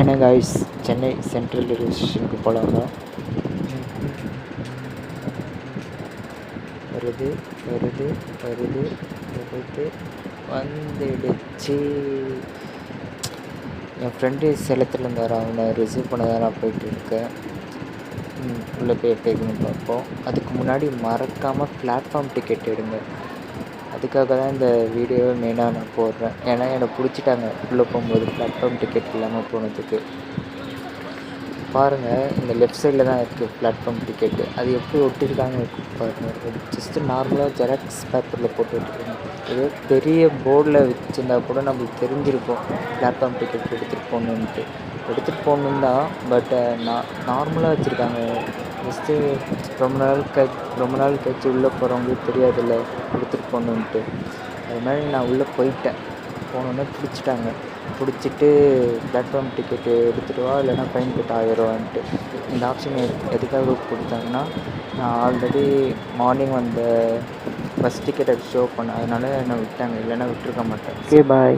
என்ன guys, Chennai central railway ஸ்டேஷனுக்கு போகலாங்க. வருது வருது வருது வருது வந்துடுச்சு. என் ஃப்ரெண்டு சேலத்துலேருந்து வர, அவனை ரிசீவ் பண்ண தான் நான் போயிட்டு இருக்கேன். உள்ளே போய் எப்படி இருக்குன்னு பார்ப்போம். அதுக்கு முன்னாடி மறக்காமல் பிளாட்ஃபார்ம் டிக்கெட் எடுங்க. அதுக்காக தான் இந்த வீடியோவை மெயினாக நான் போடுறேன். ஏன்னா என்னை பிடிச்சிட்டாங்க உள்ளே போகும்போது பிளாட்ஃபார்ம் டிக்கெட் இல்லாமல் போனதுக்கு. பாருங்கள், இந்த லெஃப்ட் சைடில் தான் இருக்குது பிளாட்ஃபார்ம் டிக்கெட்டு. அது எப்படி ஒட்டியிருக்காங்க பாருங்கள். ஜஸ்ட்டு நார்மலாக ஜெராக்ஸ் பேப்பரில் போட்டு விட்டுருக்காங்க. இதே பெரிய போர்டில் வச்சுருந்தா கூட நம்மளுக்கு தெரிஞ்சிருக்கும் பிளாட்ஃபார்ம் டிக்கெட் எடுத்துகிட்டு போகணும் தான். பட் நார்மலாக வச்சுருக்காங்க. ஜஸ்ட்டு ரொம்ப நாள் கழிச்சு உள்ளே போகிறவங்களுக்கு தெரியாதில்ல எடுத்துகிட்டு போகணுன்ட்டு. அது மாதிரி நான் உள்ளே போயிட்டேன். போனோன்னே பிடிச்சிட்டு பிளாட்ஃபார்ம் டிக்கெட்டு எடுத்துகிட்டு வா, இல்லைனா ஃபைன் கட்ட 1000 ரூபான்ட்டு. இந்த ஆப்ஷன் எதுக்காக கொடுத்தாங்கன்னா, நான் ஆல்ரெடி மார்னிங் வந்த பஸ் டிக்கெட்டை ஷோ பண்ணேன். அதனால என்னை விட்டாங்க, இல்லைன்னா விட்டுருக்க மாட்டேன். ஓகே, பாய்.